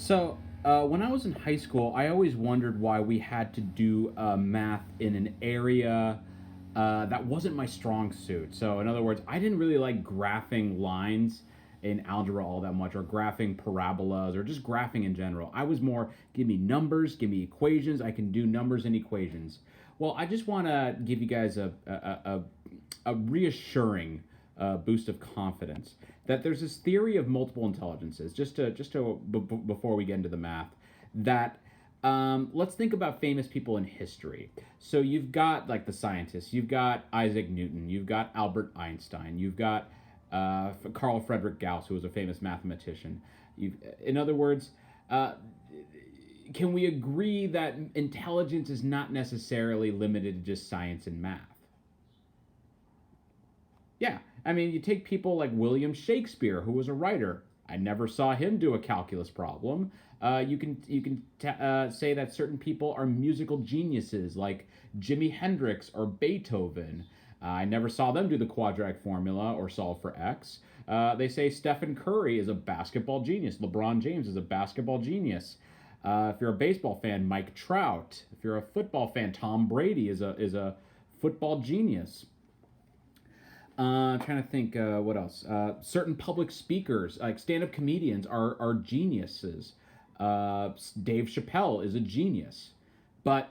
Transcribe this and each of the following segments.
When I was in high school, I always wondered why we had to do math in an area that wasn't my strong suit. So, in other words, I didn't really like graphing lines in algebra all that much, or graphing parabolas, or just graphing in general. I was more, give me numbers, give me equations, I can do numbers and equations. Well, I just want to give you guys a reassuring boost of confidence that there's this theory of multiple intelligences. Before we get into the math, that let's think about famous people in history. So you've got like the scientists, you've got Isaac Newton, you've got Albert Einstein, you've got Carl Friedrich Gauss, who was a famous mathematician. In other words, uh, can we agree that intelligence is not necessarily limited to just science and math? Yeah, I mean, you take people like William Shakespeare, who was a writer. I never saw him do a calculus problem. You can say that certain people are musical geniuses, like Jimi Hendrix or Beethoven. I never saw them do the quadratic formula or solve for x. They say Stephen Curry is a basketball genius. LeBron James is a basketball genius. If you're a baseball fan, Mike Trout. If you're a football fan, Tom Brady is a football genius. I'm trying to think what else. Certain public speakers, like stand-up comedians, are geniuses. Dave Chappelle is a genius, but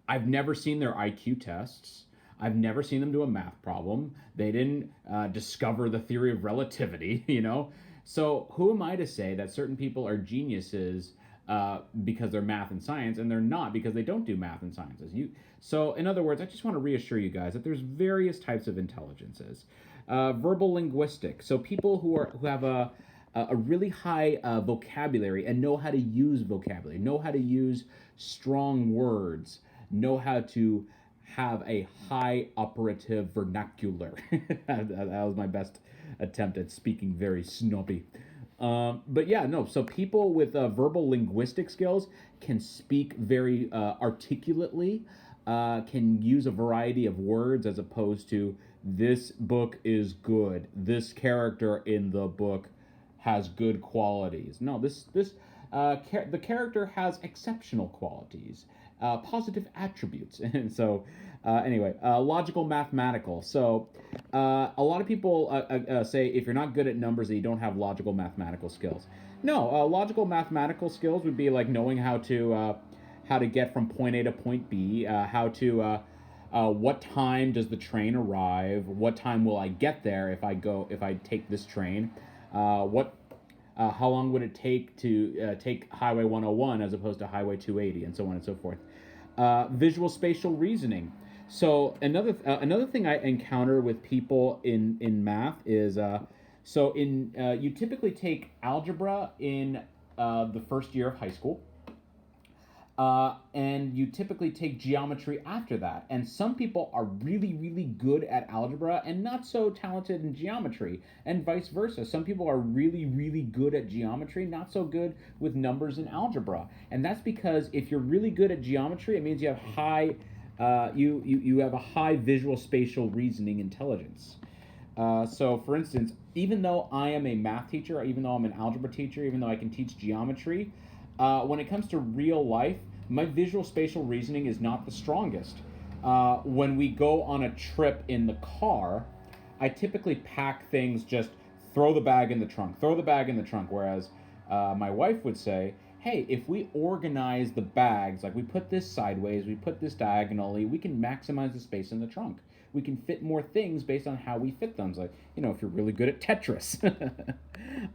I've never seen their IQ tests. I've never seen them do a math problem. They didn't discover the theory of relativity, you know. So who am I to say that certain people are geniuses because they're math and science, and they're not because they don't do math and sciences? So, in other words, I just want to reassure you guys that there's various types of intelligences. Verbal linguistic, so people who have a really high vocabulary and know how to use vocabulary, know how to use strong words, know how to have a high operative vernacular. That was my best attempt at speaking very snobby. But yeah, no. So people with verbal linguistic skills can speak very articulately, can use a variety of words as opposed to this book is good. This character in the book has good qualities. No, the character has exceptional qualities, positive attributes, and so anyway, logical mathematical. So a lot of people say if you're not good at numbers, that you don't have logical mathematical skills. No, logical mathematical skills would be like knowing how to get from point A to point B, how to what time does the train arrive? What time will I get there if I take this train? What How long would it take to take Highway 101 as opposed to Highway 280, and so on and so forth. Visual spatial reasoning. So another thing I encounter with people in math is you typically take algebra in the first year of high school, and you typically take geometry after that. And some people are really, really good at algebra and not so talented in geometry, and vice versa. Some people are really, really good at geometry, not so good with numbers and algebra. And that's because if you're really good at geometry, it means you have you have a high visual spatial reasoning intelligence. So, for instance, even though I am a math teacher, even though I'm an algebra teacher, even though I can teach geometry, when it comes to real life, my visual spatial reasoning is not the strongest. When we go on a trip in the car, I typically pack things, just throw the bag in the trunk, throw the bag in the trunk. Whereas my wife would say, hey, if we organize the bags, like we put this sideways, we put this diagonally, we can maximize the space in the trunk. We can fit more things based on how we fit them. Like, if you're really good at Tetris.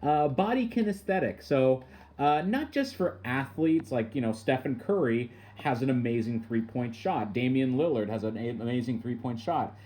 Body kinesthetic. So, not just for athletes, like, Stephen Curry has an amazing 3 point shot. Damian Lillard has an amazing 3 point shot.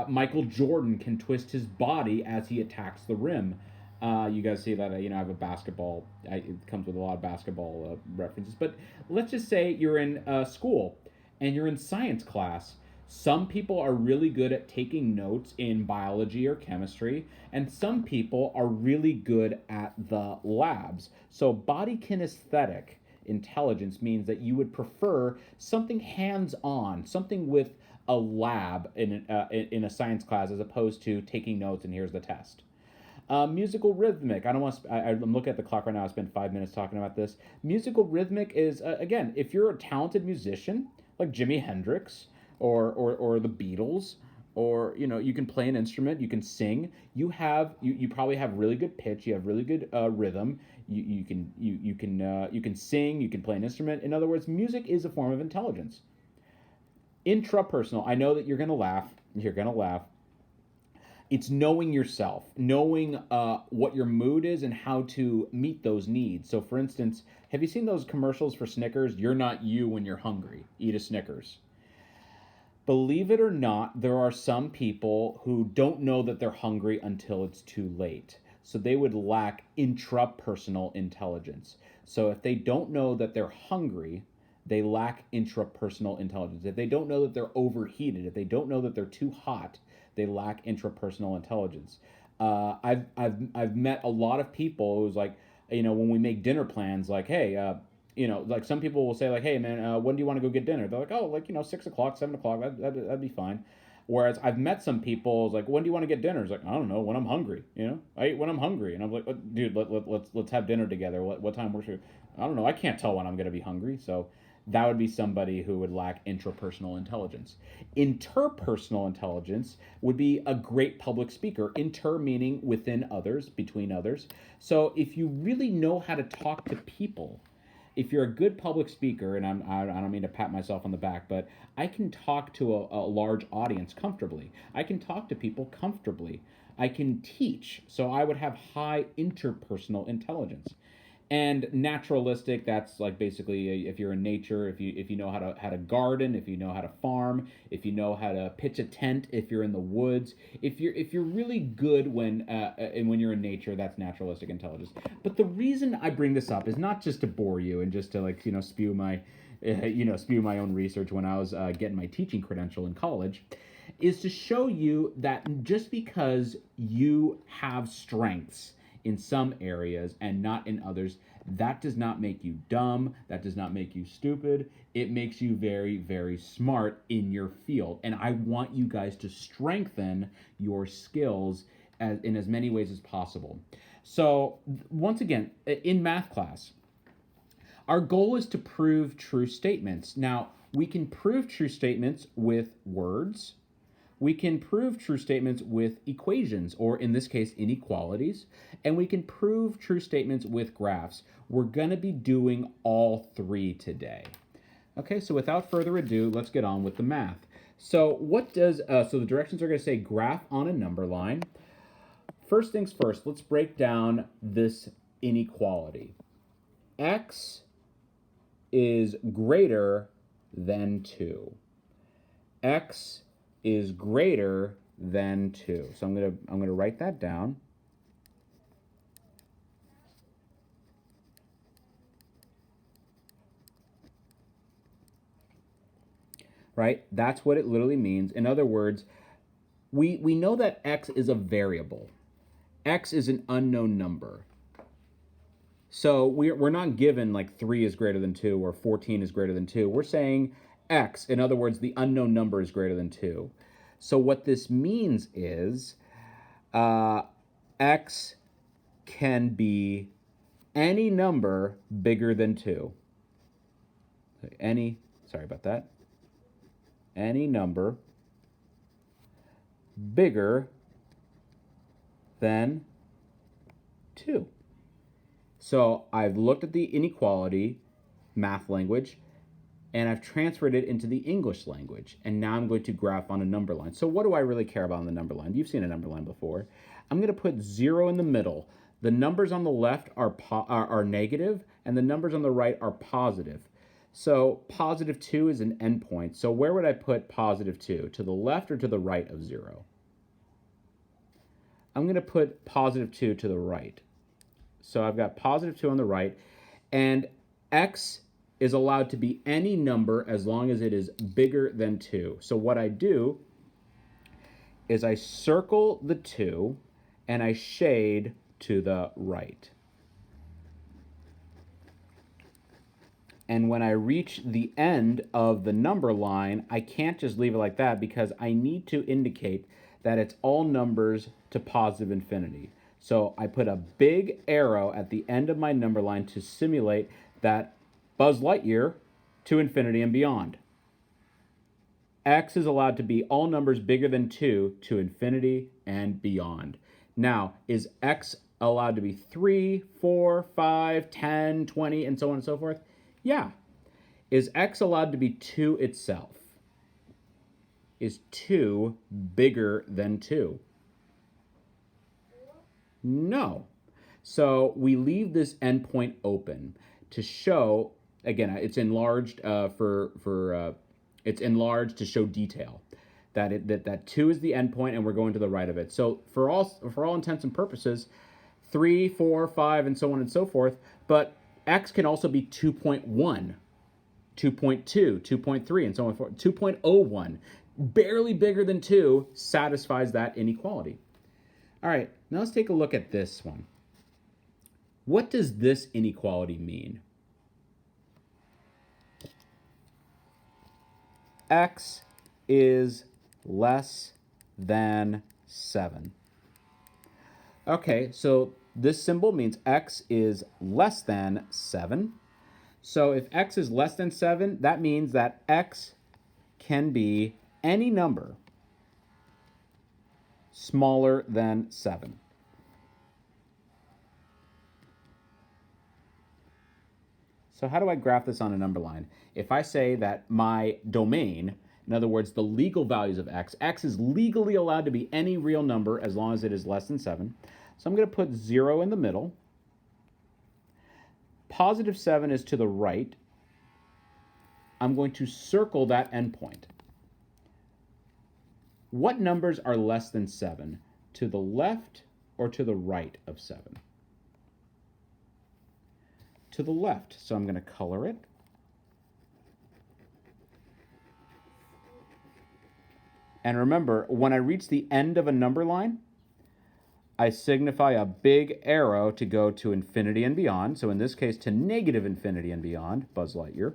Michael Jordan can twist his body as he attacks the rim. You guys see that, I have a basketball, it comes with a lot of basketball references. But let's just say you're in school and you're in science class. Some people are really good at taking notes in biology or chemistry, and some people are really good at the labs. So, body kinesthetic intelligence means that you would prefer something hands on, something with a lab in a science class, as opposed to taking notes and here's the test. Musical rhythmic. I don't want to. I'm looking at the clock right now. I spent 5 minutes talking about this. Musical rhythmic is again, if you're a talented musician like Jimi Hendrix or the Beatles, or you can play an instrument, you can sing. You probably have really good pitch. You have really good rhythm. You can sing. You can play an instrument. In other words, music is a form of intelligence. Intrapersonal. I know that you're gonna laugh. You're gonna laugh. It's knowing yourself, knowing what your mood is and how to meet those needs. So, for instance, have you seen those commercials for Snickers? You're not you when you're hungry. Eat a Snickers. Believe it or not, there are some people who don't know that they're hungry until it's too late. So they would lack intrapersonal intelligence. So if they don't know that they're hungry, they lack intrapersonal intelligence. If they don't know that they're overheated, if they don't know that they're too hot, they lack intrapersonal intelligence. I've met a lot of people who's like, when we make dinner plans, like, hey, like some people will say like, hey man, when do you want to go get dinner? They're like, oh, like 6 o'clock, 7 o'clock, that'd be fine. Whereas I've met some people it's like, when do you want to get dinner? It's like, I don't know, when I'm hungry. I eat when I'm hungry, and I'm like, dude, let's have dinner together. What time works for you? I don't know. I can't tell when I'm gonna be hungry. So that would be somebody who would lack intrapersonal intelligence. Interpersonal intelligence would be a great public speaker. Inter meaning within others, between others. So if you really know how to talk to people, if you're a good public speaker, and I don't mean to pat myself on the back, but I can talk to a large audience comfortably. I can talk to people comfortably. I can teach, so I would have high interpersonal intelligence. And naturalistic, that's like basically if you're in nature, if you know how to garden, if you know how to farm, if you know how to pitch a tent, if you're in the woods, if you're really good when you're in nature, that's naturalistic intelligence. But the reason I bring this up is not just to bore you and just to spew my own research when I was getting my teaching credential in college, is to show you that just because you have strengths in some areas and not in others, that does not make you dumb. That does not make you stupid. It makes you very, very smart in your field. And I want you guys to strengthen your skills in as many ways as possible. So, once again, in math class, our goal is to prove true statements. Now, we can prove true statements with words. We can prove true statements with equations, or in this case, inequalities, and we can prove true statements with graphs. We're going to be doing all three today. Okay, so without further ado, let's get on with the math. So so the directions are going to say graph on a number line. First things first, let's break down this inequality. X is greater than 2. X is greater than 2. So I'm gonna write that down. Right? That's what it literally means. In other words, we know that x is a variable. X is an unknown number. So we're not given like 3 is greater than 2 or 14 is greater than 2. We're saying x, in other words, the unknown number is greater than 2. So what this means is x can be any number bigger than 2. Sorry about that. Any number bigger than 2. So I've looked at the inequality math language, and I've transferred it into the English language. And now I'm going to graph on a number line. So what do I really care about on the number line? You've seen a number line before. I'm going to put 0 in the middle. The numbers on the left are negative, and the numbers on the right are positive. So positive 2 is an endpoint. So where would I put positive 2? To the left or to the right of 0? I'm going to put positive 2 to the right. So I've got positive 2 on the right, and x is allowed to be any number as long as it is bigger than 2. So what I do is I circle the 2 and I shade to the right. And when I reach the end of the number line, I can't just leave it like that because I need to indicate that it's all numbers to positive infinity. So I put a big arrow at the end of my number line to simulate that Buzz Lightyear to infinity and beyond. X is allowed to be all numbers bigger than 2 to infinity and beyond. Now, is X allowed to be 3, 4, 5, 10, 20, and so on and so forth? Yeah. Is X allowed to be 2 itself? Is 2 bigger than 2? No. So we leave this endpoint open to show, again, it's enlarged it's enlarged to show detail. That 2 is the endpoint and we're going to the right of it. So for all intents and purposes, 3, 4, 5, and so on and so forth, but X can also be 2.1, 2.2, 2.3, and so on and so forth. 2.01, barely bigger than 2, satisfies that inequality. All right, now let's take a look at this one. What does this inequality mean? X is less than 7. Okay, so this symbol means X is less than 7. So if X is less than 7, that means that X can be any number smaller than 7. So how do I graph this on a number line? If I say that my domain, in other words, the legal values of X is legally allowed to be any real number as long as it is less than 7. So I'm going to put 0 in the middle. Positive 7 is to the right. I'm going to circle that endpoint. What numbers are less than 7? To the left or to the right of 7? To the left. So I'm going to color it. And remember, when I reach the end of a number line, I signify a big arrow to go to infinity and beyond. So in this case, to negative infinity and beyond, Buzz Lightyear.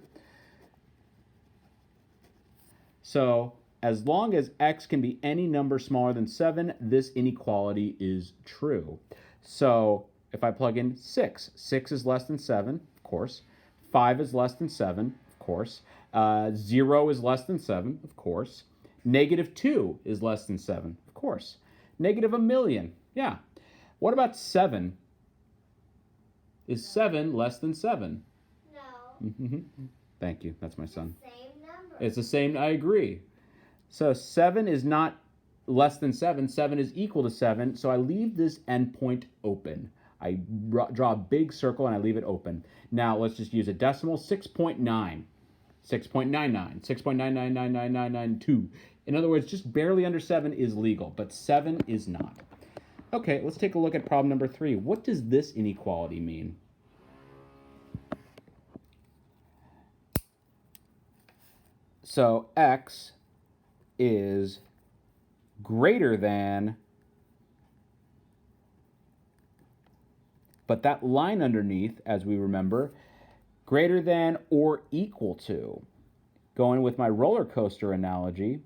So as long as X can be any number smaller than 7, this inequality is true. So if I plug in 6, 6 is less than 7, of course. 5 is less than 7, of course. 0 is less than 7, of course. Negative 2 is less than 7, of course. Negative 1,000,000, yeah. What about 7? Is 7 less than 7? No. Thank you, that's my son. Same number. It's the same, I agree. So 7 is not less than 7. 7 is equal to 7. So I leave this endpoint open. I draw a big circle and I leave it open. Now let's just use a decimal. 6.9. 6.99. 6.9999992. In other words, just barely under 7 is legal, but 7 is not. Okay, let's take a look at problem number 3. What does this inequality mean? So X is greater than, but that line underneath, as we remember, greater than or equal to. Going with my roller coaster analogy,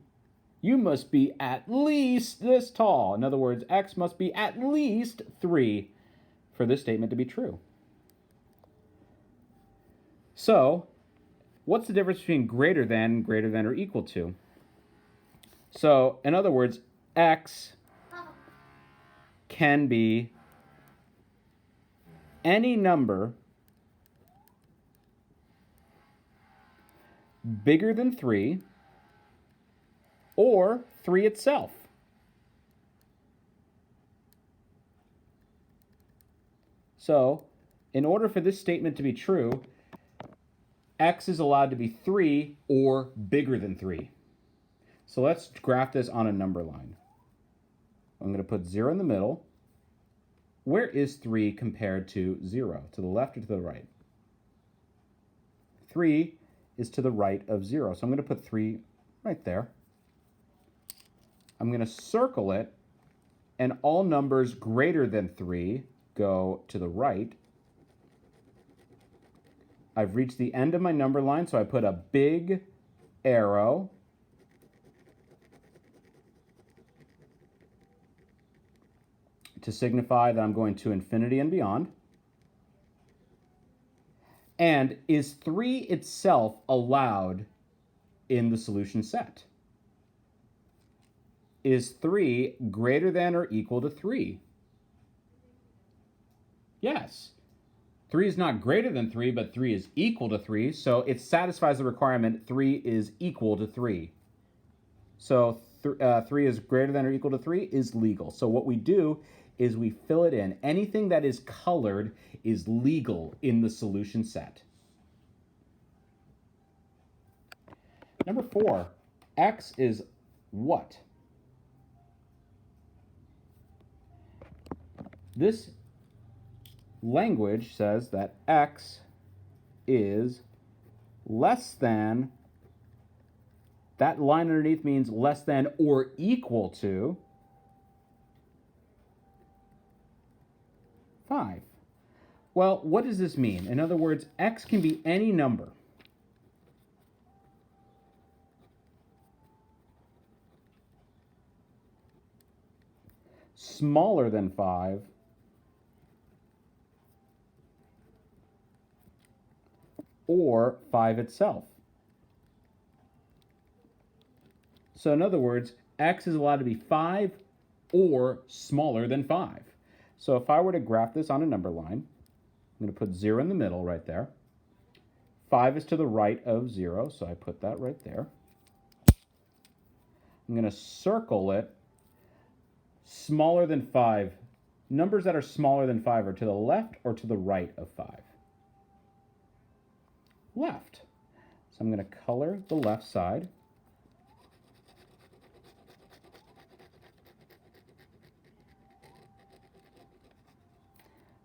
you must be at least this tall. In other words, X must be at least 3 for this statement to be true. So, what's the difference between greater than, or equal to? So, in other words, X can be any number bigger than 3 or 3 itself. So, in order for this statement to be true, X is allowed to be 3 or bigger than 3. So let's graph this on a number line. I'm going to put 0 in the middle. Where is 3 compared to 0? To the left or to the right? 3 is to the right of 0. So I'm going to put 3 right there. I'm going to circle it, and all numbers greater than 3 go to the right. I've reached the end of my number line, so I put a big arrow to signify that I'm going to infinity and beyond. And is 3 itself allowed in the solution set? Is 3 greater than or equal to 3? Yes. 3 is not greater than 3, but 3 is equal to 3, so it satisfies the requirement 3 is equal to 3. So 3 is greater than or equal to 3 is legal. So what we do is we fill it in. Anything that is colored is legal in the solution set. Number 4, x is what? This language says that x is less than, that line underneath means less than or equal to 5. Well, what does this mean? In other words, x can be any number. Smaller than 5 or 5 itself. So in other words, x is allowed to be 5 or smaller than 5. So if I were to graph this on a number line, I'm going to put 0 in the middle right there. 5 is to the right of 0, so I put that right there. I'm going to circle it. Smaller than 5. Numbers that are smaller than 5 are to the left or to the right of 5? Left. So I'm going to color the left side.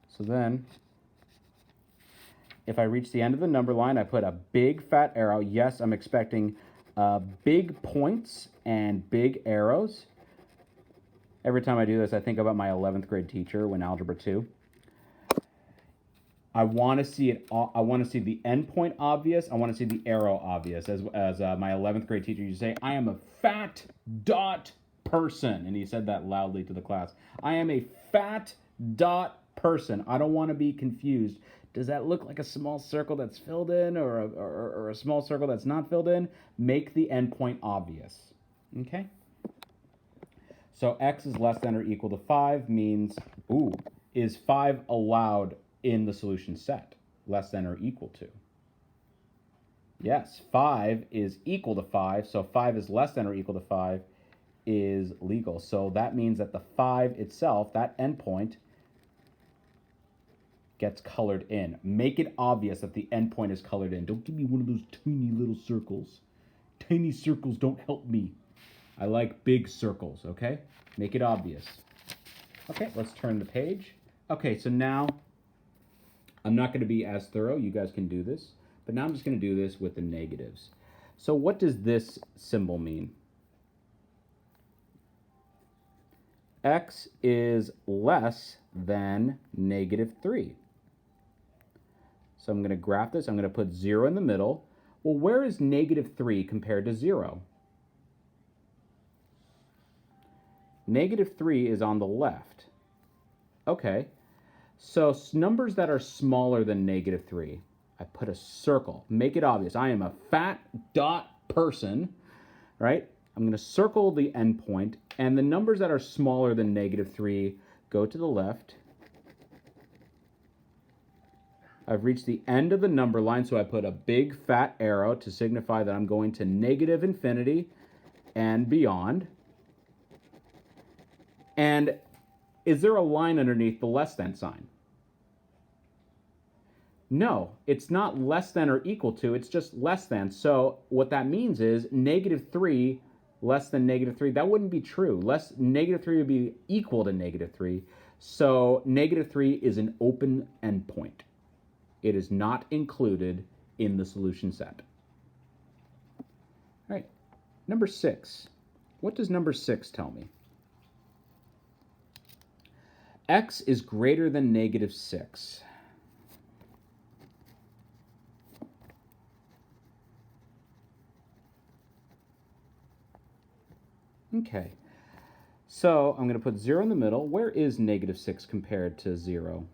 So then, if I reach the end of the number line, I put a big fat arrow. Yes, I'm expecting big points and big arrows. Every time I do this, I think about my 11th grade teacher when Algebra 2. I want to see it. I want to see the endpoint obvious. I want to see the arrow obvious. As my 11th grade teacher used to say, I am a fat dot person. And he said that loudly to the class. I am a fat dot person. I don't want to be confused. Does that look like a small circle that's filled in or a small circle that's not filled in? Make the endpoint obvious. Okay? So x is less than or equal to 5 means, is 5 allowed in the solution set? Less than or equal to? Yes, 5 is equal to 5, so 5 is less than or equal to 5 is legal. So that means that the 5 itself, that endpoint, gets colored in. Make it obvious that the endpoint is colored in. Don't give me one of those tiny little circles. Tiny circles don't help me. I like big circles, okay? Make it obvious. Okay, let's turn the page. Okay, so now I'm not going to be as thorough. You guys can do this. But now I'm just going to do this with the negatives. So what does this symbol mean? X is less than -3. So I'm going to graph this. I'm going to put 0 in the middle. Well, where is -3 compared to 0? -3 is on the left. Okay, so numbers that are smaller than -3, I put a circle. Make it obvious. I am a fat dot person, right? I'm going to circle the endpoint, and the numbers that are smaller than -3 go to the left. I've reached the end of the number line, so I put a big fat arrow to signify that I'm going to negative infinity and beyond. And is there a line underneath the less than sign? No, it's not less than or equal to, it's just less than. So what that means is -3 less than -3, that wouldn't be true. -3 would be equal to -3. So -3 is an open endpoint. It is not included in the solution set. All right, number 6. What does number 6 tell me? X is greater than -6. Okay, So I'm going to put 0 in the middle. Where is negative 6 compared to 0?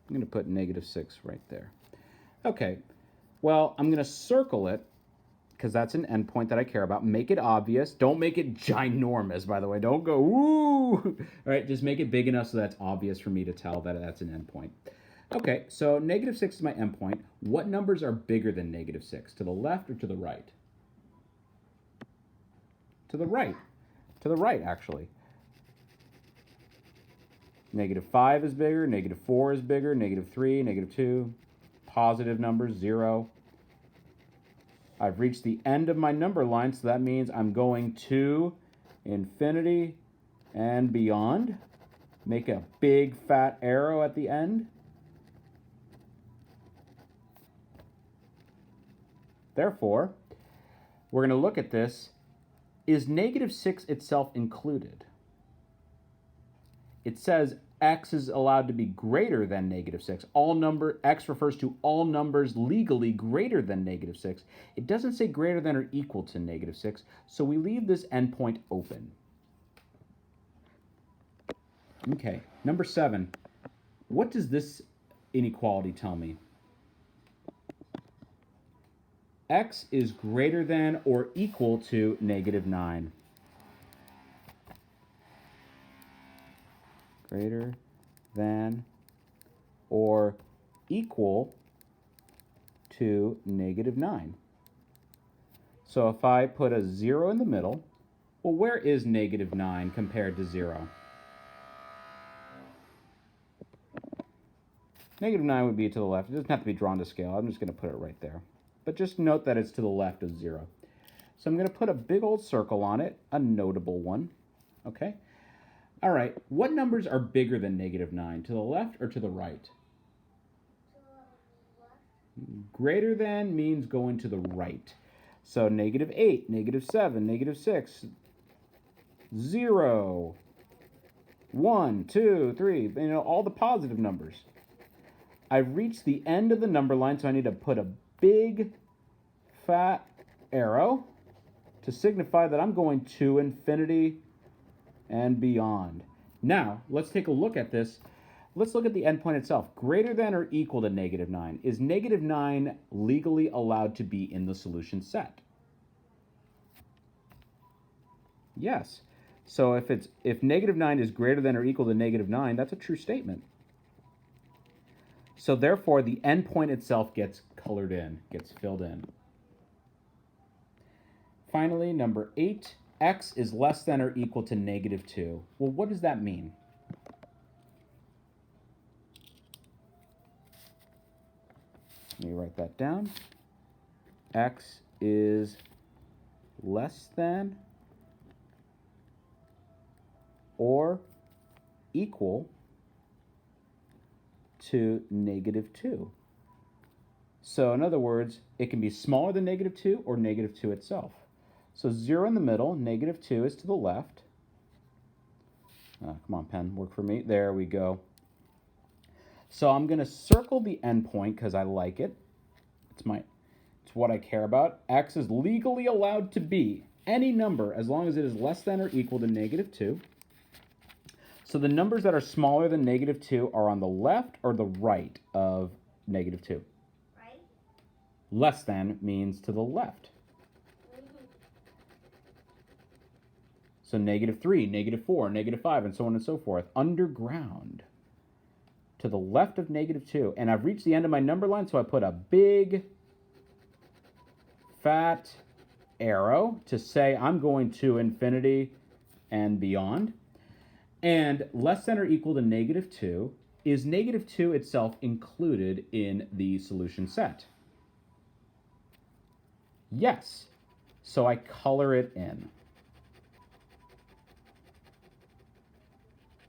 I'm going to put negative 6 right there. Okay, well, I'm going to circle it because that's an endpoint that I care about. Make it obvious. Don't make it ginormous, by the way. Don't go, woo! All right, just make it big enough so that's obvious for me to tell that that's an endpoint. Okay, so negative 6 is my endpoint. What numbers are bigger than negative 6? To the left or to the right? To the right. To the right, actually. Negative 5 is bigger, negative 4 is bigger, negative 3, negative 2. Positive numbers, 0. I've reached the end of my number line, so that means I'm going to infinity and beyond. Make a big fat arrow at the end. Therefore, we're going to look at this. Is negative 6 itself included? It says x is allowed to be greater than negative 6. X refers to all numbers legally greater than negative 6. It doesn't say greater than or equal to negative 6, so we leave this endpoint open. Okay, number 7. What does this inequality tell me? X is greater than or equal to negative 9. Greater than or equal to negative 9. So if I put a 0 in the middle, well, where is negative 9 compared to 0? Negative 9 would be to the left. It doesn't have to be drawn to scale. I'm just going to put it right there. But just note that it's to the left of 0. So I'm going to put a big old circle on it, a notable one. Okay? All right, what numbers are bigger than negative 9? To the left or to the right? To the left. Greater than means going to the right. So negative 8, negative 7, negative 6, 0, 1, 2, 3, all the positive numbers. I've reached the end of the number line, so I need to put a big fat arrow to signify that I'm going to infinity and beyond. Now, let's take a look at this. Let's look at the endpoint itself. Greater than or equal to negative 9. Is negative 9 legally allowed to be in the solution set? Yes. So if negative 9 is greater than or equal to negative 9, that's a true statement. So therefore, the endpoint itself gets colored in, gets filled in. Finally, number 8, x is less than or equal to negative 2. Well, what does that mean? Let me write that down. X is less than or equal to negative 2. So in other words, it can be smaller than negative 2 or negative 2 itself. So 0 in the middle, negative 2 is to the left. Come on, pen, work for me. There we go. So I'm going to circle the endpoint because I like it. It's what I care about. X is legally allowed to be any number as long as it is less than or equal to negative 2. So the numbers that are smaller than negative 2 are on the left or the right of negative 2? Right. Less than means to the left. So negative 3, negative 4, negative 5, and so on and so forth. Underground. To the left of negative 2. And I've reached the end of my number line, so I put a big, fat arrow to say I'm going to infinity and beyond. And less than or equal to negative 2. Is negative 2 itself included in the solution set? Yes. So I color it in.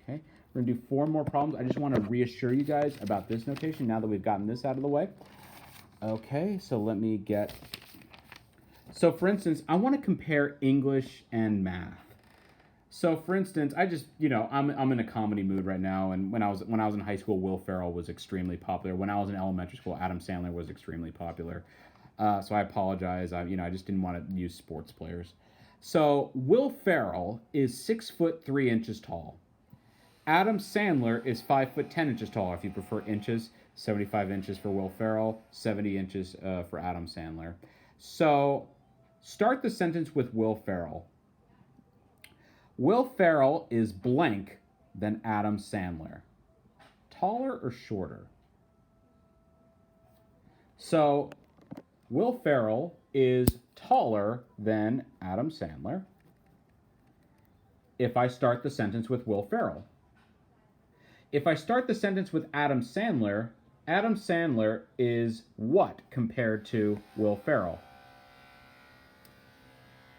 Okay, we're going to do 4 more problems. I just want to reassure you guys about this notation now that we've gotten this out of the way. Okay, so let me get... So for instance, I want to compare English and math. So for instance, I just, I'm in a comedy mood right now, and when I was in high school, Will Ferrell was extremely popular. When I was in elementary school, Adam Sandler was extremely popular. So I apologize. I just didn't want to use sports players. So Will Ferrell is 6'3" tall. Adam Sandler is 5'10" tall. If you prefer inches, 75 inches for Will Ferrell, 70 inches for Adam Sandler. So start the sentence with Will Ferrell. Will Ferrell is blank than Adam Sandler. Taller or shorter? So Will Ferrell is taller than Adam Sandler if I start the sentence with Will Ferrell. If I start the sentence with Adam Sandler is what compared to Will Ferrell?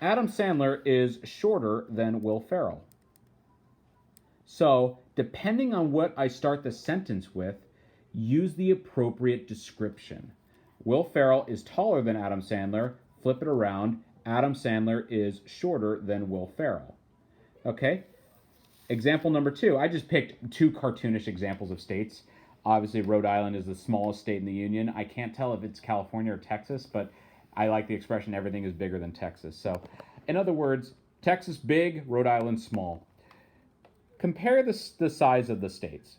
Adam Sandler is shorter than Will Ferrell. So, depending on what I start the sentence with, use the appropriate description. Will Ferrell is taller than Adam Sandler. Flip it around. Adam Sandler is shorter than Will Ferrell. Okay? Example number 2. I just picked 2 cartoonish examples of states. Obviously, Rhode Island is the smallest state in the union. I can't tell if it's California or Texas, but I like the expression everything is bigger than Texas. So, in other words, Texas big, Rhode Island small. Compare the size of the states.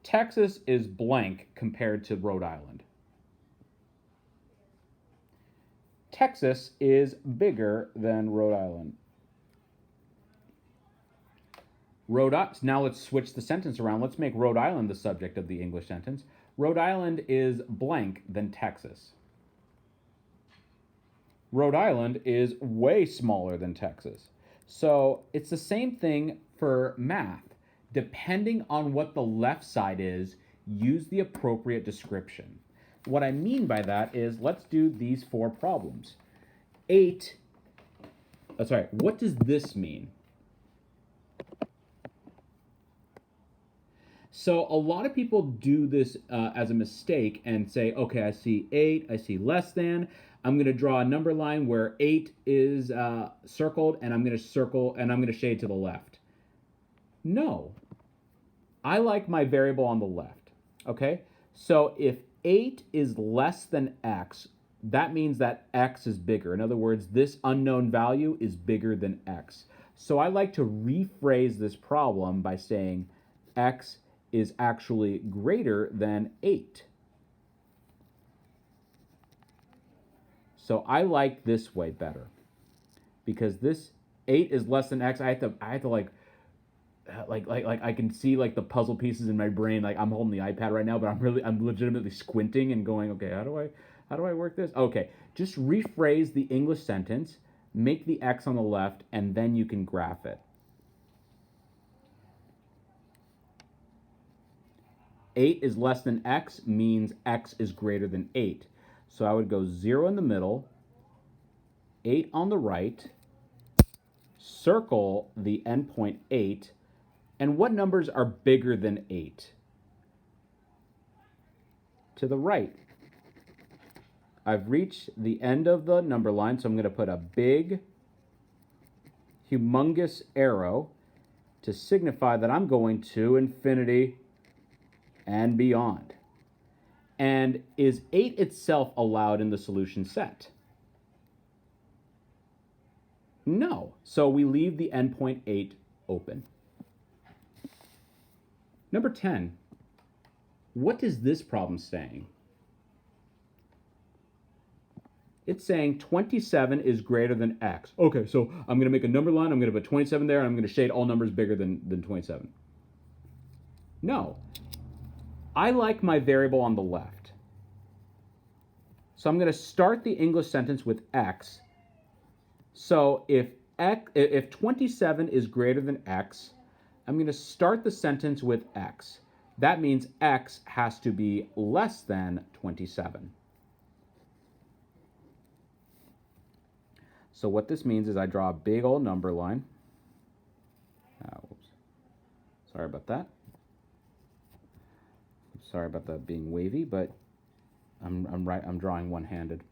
Texas is blank compared to Rhode Island. Texas is bigger than Rhode Island. Now let's switch the sentence around. Let's make Rhode Island the subject of the English sentence. Rhode Island is blank than Texas. Rhode Island is way smaller than Texas. So it's the same thing for math. Depending on what the left side is, use the appropriate description. What I mean by that is, let's do these 4 problems. What does this mean? So a lot of people do this as a mistake and say, okay, I see 8, I see less than. I'm going to draw a number line where 8 is circled, and I'm going to shade to the left. No. I like my variable on the left. Okay? So if 8 is less than x, that means that x is bigger. In other words, this unknown value is bigger than x. So I like to rephrase this problem by saying x is actually greater than 8. So I like this way better, because this 8 is less than x. I have to like I can see like the puzzle pieces in my brain. Like I'm holding the iPad right now, but I'm legitimately squinting and going, okay, how do I work this? Okay, just rephrase the English sentence, make the x on the left, and then you can graph it. 8 is less than x means x is greater than 8. So I would go 0 in the middle, 8 on the right, circle the endpoint 8, and what numbers are bigger than 8? To the right. I've reached the end of the number line, so I'm going to put a big, humongous arrow to signify that I'm going to infinity and beyond. And is 8 itself allowed in the solution set? No. So we leave the endpoint 8 open. Number 10. What is this problem saying? It's saying 27 is greater than x. Okay, so I'm going to make a number line. I'm going to put 27 there, and I'm going to shade all numbers bigger than 27. No. I like my variable on the left. So I'm going to start the English sentence with x. So if 27 is greater than x, I'm going to start the sentence with x. That means x has to be less than 27. So what this means is I draw a big old number line. Oops. Sorry about that. Sorry about that being wavy, but I'm drawing one-handed.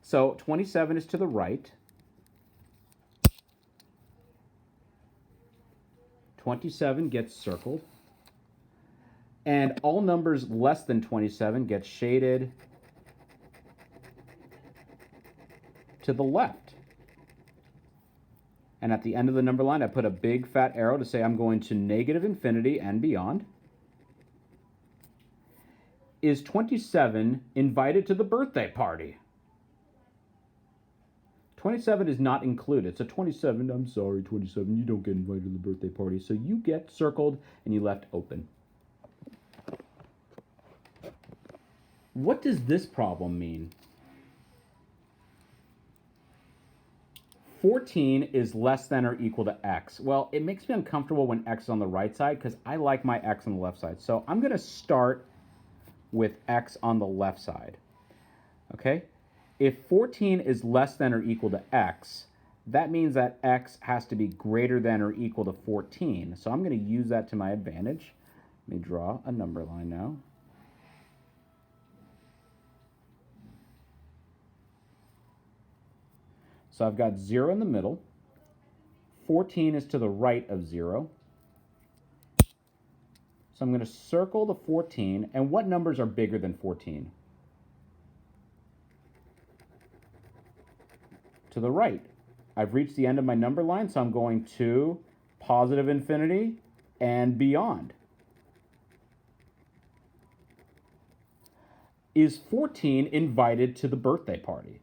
So 27 is to the right. 27 gets circled. And all numbers less than 27 get shaded to the left. And at the end of the number line, I put a big fat arrow to say I'm going to negative infinity and beyond. Is 27 invited to the birthday party? 27 is not included. So 27, I'm sorry, 27, you don't get invited to the birthday party. So you get circled and you left open. What does this problem mean? 14 is less than or equal to x. Well, it makes me uncomfortable when x is on the right side because I like my x on the left side. So I'm going to start with x on the left side. Okay? If 14 is less than or equal to x, that means that x has to be greater than or equal to 14. So I'm going to use that to my advantage. Let me draw a number line now. So I've got 0 in the middle. 14 is to the right of 0. So I'm going to circle the 14. And what numbers are bigger than 14? To the right. I've reached the end of my number line, so I'm going to positive infinity and beyond. Is 14 invited to the birthday party?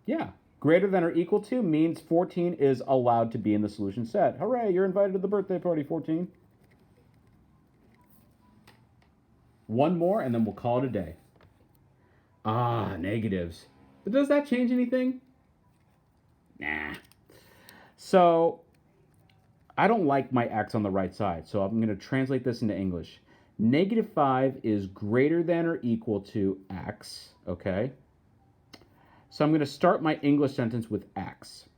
Yeah. Greater than or equal to means 14 is allowed to be in the solution set. Hooray, you're invited to the birthday party, 14. One more, and then we'll call it a day. Ah, negatives. But does that change anything? Nah. So, I don't like my x on the right side, so I'm going to translate this into English. Negative 5 is greater than or equal to x, okay? So I'm going to start my English sentence with x.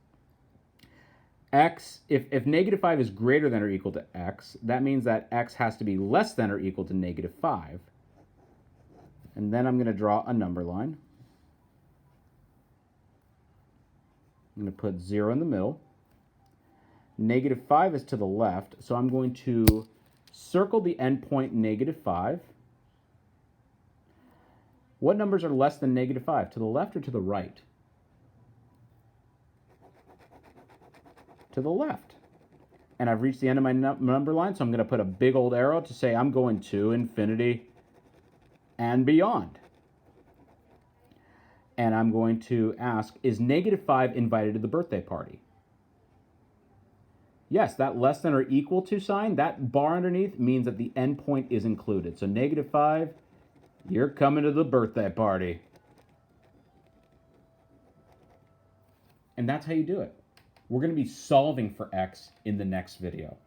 X, if negative 5 is greater than or equal to x, that means that x has to be less than or equal to negative 5. And then I'm going to draw a number line. I'm going to put 0 in the middle. Negative 5 is to the left, so I'm going to circle the endpoint negative 5. What numbers are less than negative 5? To the left or to the right? To the left. And I've reached the end of my number line, so I'm going to put a big old arrow to say I'm going to infinity and beyond. And I'm going to ask, is negative 5 invited to the birthday party? Yes, that less than or equal to sign, that bar underneath means that the endpoint is included. So negative 5, you're coming to the birthday party. And that's how you do it. We're going to be solving for x in the next video.